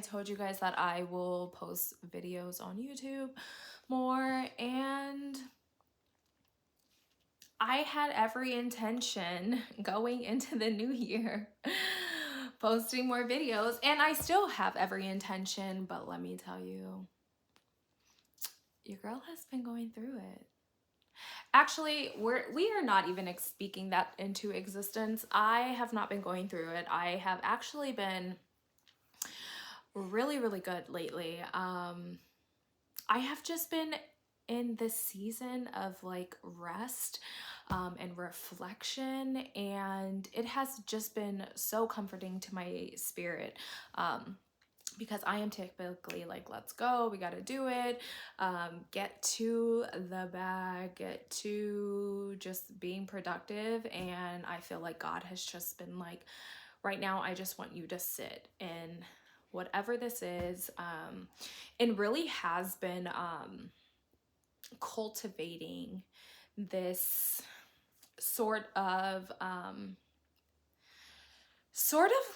told you guys that I will post videos on YouTube more, and I had every intention going into the new year posting more videos, and I still have every intention, but let me tell you, your girl has been going through it. Actually, we are not even speaking that into existence. I have not been going through it. I have actually been really, really good lately. I have just been in this season of like rest and reflection, and it has just been so comforting to my spirit. Because I am typically like, let's go, we got to do it, get to the bag, get to just being productive. And I feel like God has just been like, right now, I just want you to sit in whatever this is, and really has been cultivating this sort of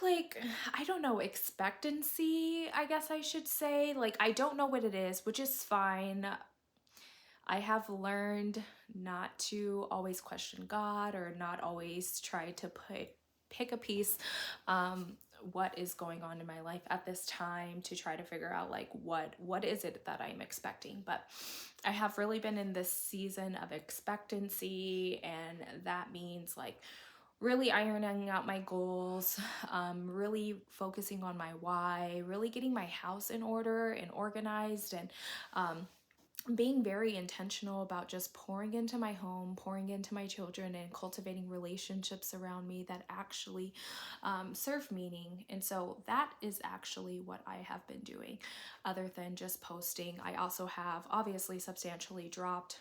like, I don't know, expectancy, I guess I should say. Like, I don't know what it is, which is fine. I have learned not to always question God, or not always try to pick a piece, what is going on in my life at this time, to try to figure out like what is it that I'm expecting. But I have really been in this season of expectancy, and that means like really ironing out my goals, really focusing on my why, really getting my house in order and organized, and being very intentional about just pouring into my home, pouring into my children, and cultivating relationships around me that actually serve meaning. And so that is actually what I have been doing, other than just posting. I also have obviously substantially dropped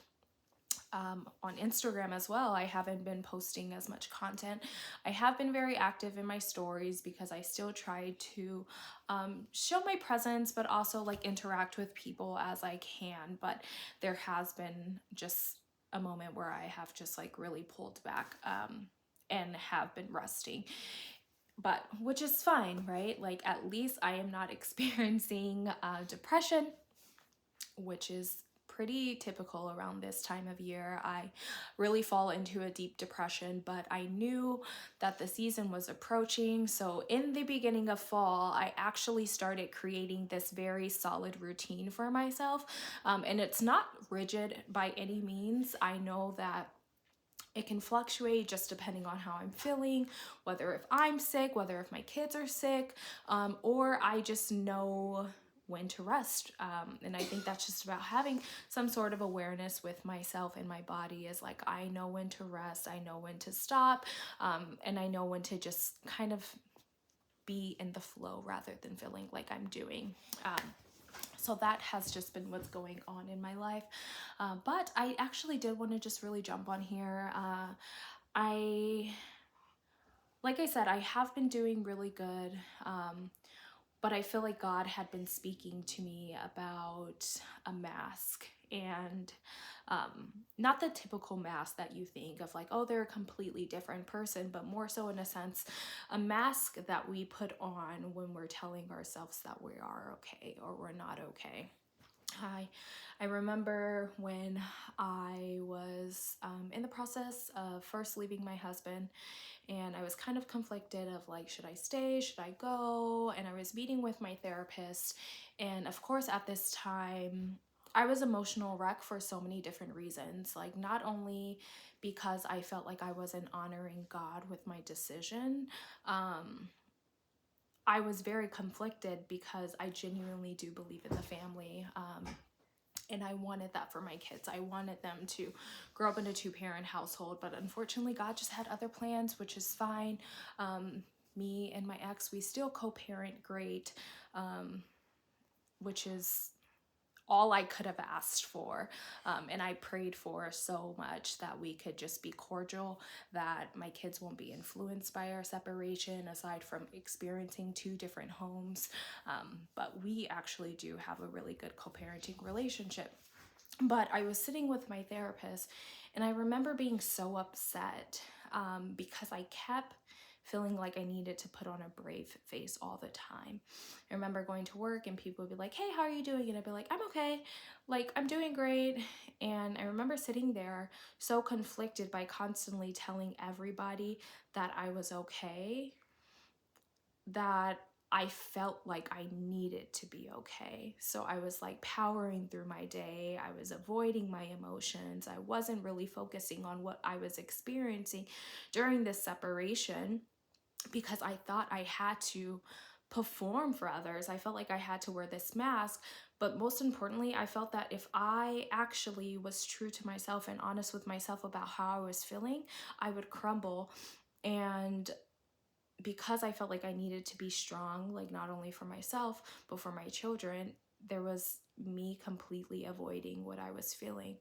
on Instagram as well. I haven't been posting as much content. I have been very active in my stories because I still try to show my presence, but also like interact with people as I can. But there has been just a moment where I have just like really pulled back, and have been resting. But which is fine, right? Like, at least I am not experiencing depression, which is pretty typical around this time of year. I really fall into a deep depression, but I knew that the season was approaching. So in the beginning of fall, I actually started creating this very solid routine for myself. And it's not rigid by any means. I know that it can fluctuate just depending on how I'm feeling, whether if I'm sick, whether if my kids are sick, or I just know when to rest. And I think that's just about having some sort of awareness with myself and my body, is like, I know when to rest, I know when to stop, and I know when to just kind of be in the flow rather than feeling like I'm doing. So that has just been what's going on in my life. But I actually did want to just really jump on here. I, like I said, I have been doing really good. But I feel like God had been speaking to me about a mask, and not the typical mask that you think of, like, oh, they're a completely different person, but more so in a sense, a mask that we put on when we're telling ourselves that we are okay or we're not okay. I remember when I was in the process of first leaving my husband, and I was kind of conflicted of like, should I stay, should I go? And I was meeting with my therapist, and of course at this time I was emotional wreck for so many different reasons. Like, not only because I felt like I wasn't honoring God with my decision, I was very conflicted because I genuinely do believe in the family. And I wanted that for my kids. I wanted them to grow up in a two-parent household, but unfortunately God just had other plans, which is fine. Me and my ex, we still co-parent great, which is all I could have asked for. And I prayed for so much that we could just be cordial, that my kids won't be influenced by our separation, aside from experiencing two different homes. But we actually do have a really good co-parenting relationship. But I was sitting with my therapist, and I remember being so upset because I kept feeling like I needed to put on a brave face all the time. I remember going to work and people would be like, hey, how are you doing? And I'd be like, I'm okay. Like, I'm doing great. And I remember sitting there so conflicted by constantly telling everybody that I was okay, that I felt like I needed to be okay. So I was like powering through my day. I was avoiding my emotions. I wasn't really focusing on what I was experiencing during this separation because I thought I had to perform for others. I felt like I had to wear this mask. But most importantly, I felt that if I actually was true to myself and honest with myself about how I was feeling, I would crumble. And because I felt like I needed to be strong, like not only for myself, but for my children, there was me completely avoiding what I was feeling.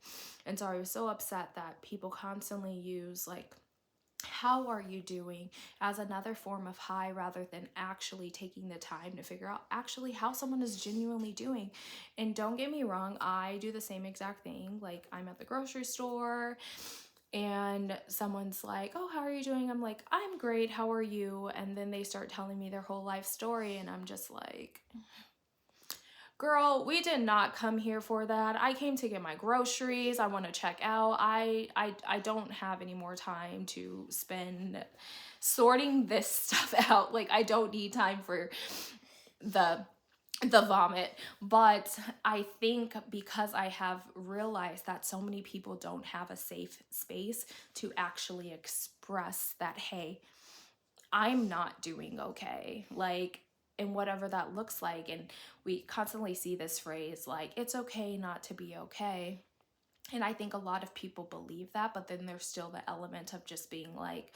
And so I was so upset that people constantly use like, how are you doing as another form of high rather than actually taking the time to figure out actually how someone is genuinely doing. And don't get me wrong, I do the same exact thing. Like, I'm at the grocery store and someone's like, oh, how are you doing? I'm like, I'm great, how are you? And then they start telling me their whole life story and I'm just like, girl, we did not come here for that. I came to get my groceries. I want to check out. I don't have any more time to spend sorting this stuff out. Like, I don't need time for the vomit. But I think because I have realized that so many people don't have a safe space to actually express that, hey, I'm not doing okay. Like, and whatever that looks like. And we constantly see this phrase like, it's okay not to be okay. And I think a lot of people believe that, but then there's still the element of just being like,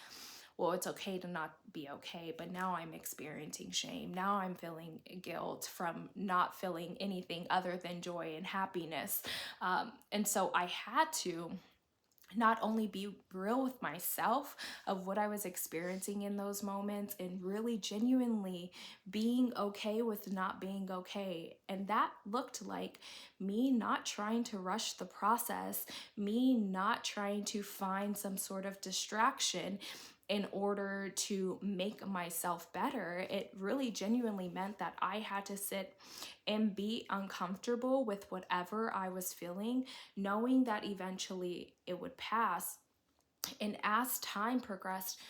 well, it's okay to not be okay, but now I'm experiencing shame. Now I'm feeling guilt from not feeling anything other than joy and happiness. And so I had to not only be real with myself of what I was experiencing in those moments and really genuinely being okay with not being okay. And that looked like me not trying to rush the process, me not trying to find some sort of distraction in order to make myself better. It really genuinely meant that I had to sit and be uncomfortable with whatever I was feeling, knowing that eventually it would pass. And as time progressed,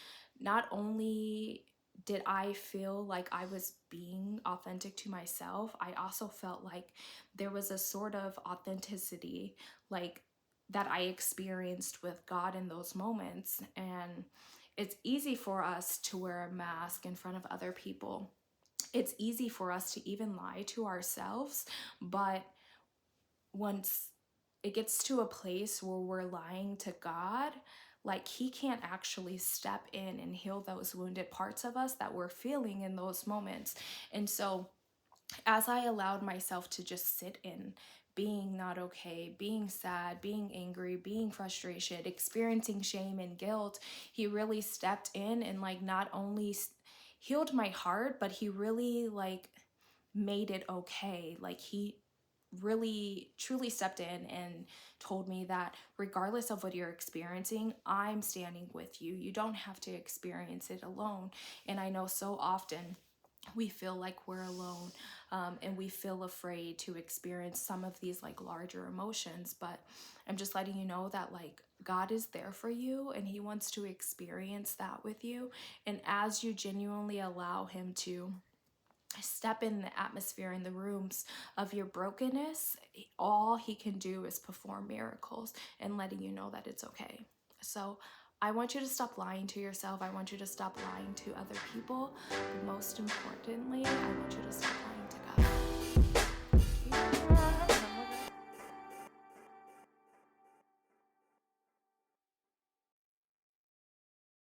not only did I feel like I was being authentic to myself, I also felt like there was a sort of authenticity, like that I experienced with God in those moments. And it's easy for us to wear a mask in front of other people. It's easy for us to even lie to ourselves, but once it gets to a place where we're lying to God, like He can't actually step in and heal those wounded parts of us that we're feeling in those moments. And so, as I allowed myself to just sit in being not okay, being sad, being angry, being frustrated, experiencing shame and guilt, He really stepped in and like not only healed my heart, but He really like made it okay. Like He really truly stepped in and told me that regardless of what you're experiencing, I'm standing with you. You don't have to experience it alone. And I know so often we feel like we're alone, and we feel afraid to experience some of these like larger emotions, but I'm just letting you know that like God is there for you and He wants to experience that with you. And as you genuinely allow Him to step in the atmosphere in the rooms of your brokenness, all He can do is perform miracles and letting you know that it's okay. So I want you to stop lying to yourself. I want you to stop lying to other people. But most importantly, I want